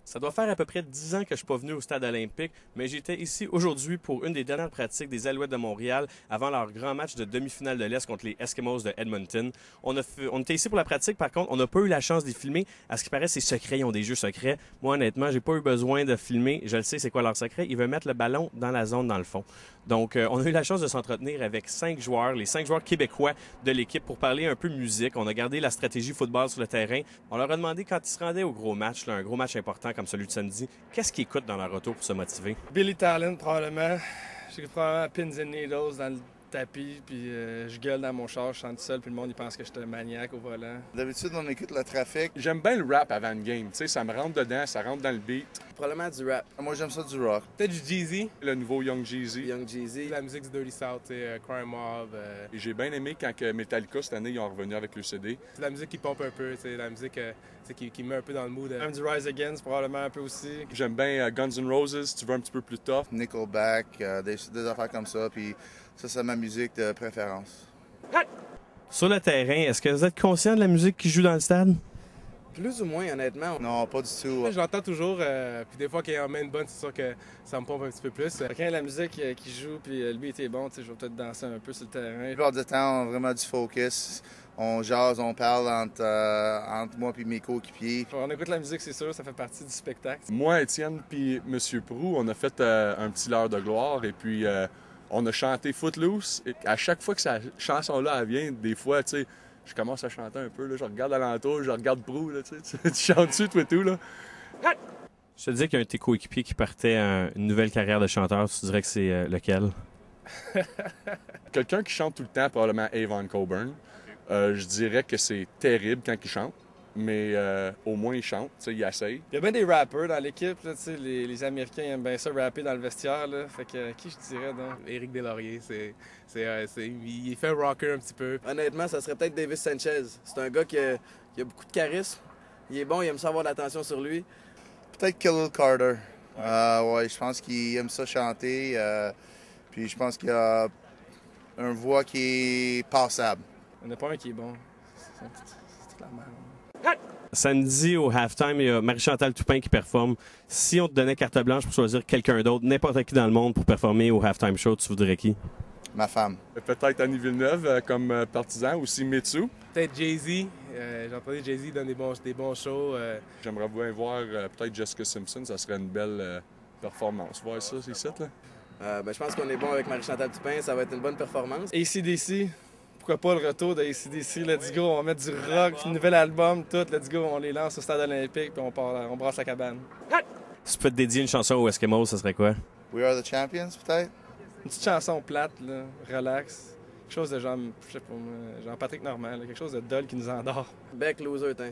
Ça doit faire à peu près 10 ans que je suis pas venu au stade olympique, mais j'étais ici aujourd'hui pour une des dernières pratiques des Alouettes de Montréal avant leur grand match de demi-finale de l'Est contre les Eskimos de Edmonton. On était ici pour la pratique, par contre, on n'a pas eu la chance d'y filmer. À ce qui paraît, c'est secret, ils ont des jeux secrets. Moi, honnêtement, j'ai pas eu besoin de filmer. Je le sais, c'est quoi leur secret. Ils veulent mettre le ballon dans la zone, dans le fond. Donc, on a eu la chance de s'entretenir avec 5 joueurs, les 5 joueurs québécois de l'équipe pour parler un peu musique. On a gardé la stratégie football sur le terrain. On leur a demandé quand ils se rendaient au gros match, là, un gros match important comme celui de samedi, qu'est-ce qu'ils écoutent dans leur retour pour se motiver? Billy Talent, probablement. J'écoute probablement Pins and Needles dans le tapis, puis je gueule dans mon char, je chante tout seul, puis le monde il pense que je suis un maniaque au volant. D'habitude, on écoute le trafic. J'aime bien le rap avant une game, tu sais, ça me rentre dedans, ça rentre dans le beat. Probablement du rap. Moi, j'aime ça du rock. Peut-être du Jeezy. Le nouveau Young Jeezy. Young Jeezy. La musique du Dirty South, Crime Mob. Et j'ai bien aimé quand que Metallica, cette année, ils ont revenu avec le CD. C'est la musique qui pompe un peu, la musique qui met un peu dans le mood. Même du Rise Against, probablement un peu aussi. J'aime bien Guns N' Roses, tu veux un petit peu plus tough. Nickelback, des affaires comme ça. Puis ça, c'est ma musique de préférence. Sur le terrain, est-ce que vous êtes conscient de la musique qui joue dans le stade? Plus ou moins, honnêtement. Non, pas du tout. Je l'entends toujours, puis des fois qu'il y en met une bonne, c'est sûr que ça me pompe un petit peu plus. Quand la musique qui joue, puis le beat est bon, je vais peut-être danser un peu sur le terrain. La plupart du temps, on a vraiment du focus. On jase, on parle entre moi et mes coéquipiers. On écoute la musique, c'est sûr, ça fait partie du spectacle. Moi, Étienne puis M. Proulx, on a fait un petit leurre de gloire et puis on a chanté Footloose. Et à chaque fois que cette chanson-là elle vient, des fois, tu sais, je commence à chanter un peu, là, je regarde alentour, je regarde Proulx, là, tu sais, tu chantes dessus, toi et tout, là. Je te dis qu'il y a un de tes coéquipiers qui partait une nouvelle carrière de chanteur, tu dirais que c'est lequel? Quelqu'un qui chante tout le temps, probablement Avon Coburn. Je dirais que c'est terrible quand il chante, mais au moins il chante, tu sais, il essaye. Il y a bien des rappers dans l'équipe, là, les Américains aiment bien ça rapper dans le vestiaire. Là. Fait que qui je dirais donc? Éric Deslauriers, il fait rocker un petit peu. Honnêtement, ça serait peut-être Davis Sanchez. C'est un gars qui a beaucoup de charisme. Il est bon, il aime ça avoir de l'attention sur lui. Peut-être Khalil Carter. Ouais, je pense qu'il aime ça chanter. Puis je pense qu'il a une voix qui est passable. Il n'y en a pas un qui est bon. C'est la merde. Samedi, au halftime, il y a Marie-Chantal Toupin qui performe. Si on te donnait carte blanche pour choisir quelqu'un d'autre, n'importe qui dans le monde pour performer au halftime show, tu voudrais qui? Ma femme. Peut-être Annie Villeneuve comme partisan, aussi Mitsu. Peut-être Jay-Z. J'ai entendu Jay-Z donne des bons shows. J'aimerais bien voir peut-être Jessica Simpson, ça serait une belle performance. Voir ça, c'est ça, là? Je pense qu'on est bon avec Marie-Chantal Toupin, ça va être une bonne performance. AC/DC, pourquoi pas le retour de AC/DC, let's go, on va mettre du rock, puis nouvel album, tout, let's go, on les lance au stade olympique, puis on brasse la cabane. Si tu peux te dédier une chanson aux Eskimos, ça serait quoi? We are the champions, peut-être? Une petite chanson plate, là, relax. Quelque chose de genre, je sais pas moi, genre Patrick Normand, là, quelque chose de dull qui nous endort. Bec loser, t'in.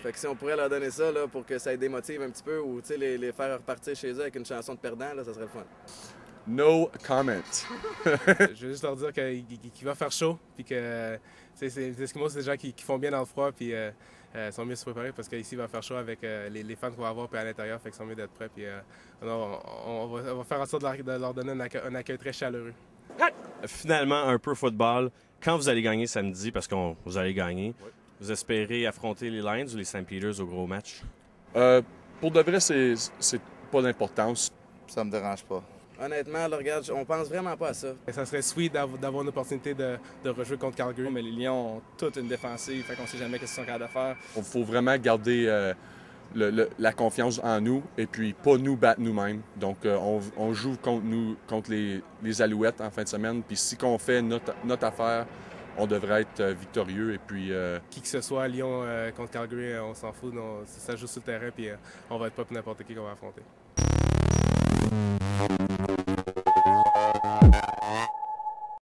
Fait que si on pourrait leur donner ça là, pour que ça les démotive un petit peu ou les faire repartir chez eux avec une chanson de perdant, là, ça serait le fun. No comment. Je veux juste leur dire qu'il va faire chaud, puis que les Eskimos, c'est des gens qui font bien dans le froid, puis sont mieux se préparer parce qu'ici, il va faire chaud avec les fans qu'on va avoir puis à l'intérieur, fait qu'ils sont mieux d'être prêts. Puis on va faire en sorte de leur donner un accueil très chaleureux. Finalement, un peu football. Quand vous allez gagner samedi, parce que vous allez gagner, vous espérez affronter les Lions ou les St. Peters au gros match? Pour de vrai, c'est pas d'importance. Ça me dérange pas. Honnêtement, là, regarde, on pense vraiment pas à ça. Ça serait sweet d'avoir une opportunité de rejouer contre Calgary, mais les Lions ont toute une défensive, fait qu'on sait jamais ce qu'ils sont capables de faire. Il faut vraiment garder la confiance en nous et puis pas nous battre nous-mêmes. Donc, on joue contre les Alouettes en fin de semaine. Puis si on fait notre affaire, on devrait être victorieux. Et puis, qui que ce soit, Lyon contre Calgary, on s'en fout. Ça joue sur le terrain, puis on va être pas pour n'importe qui qu'on va affronter.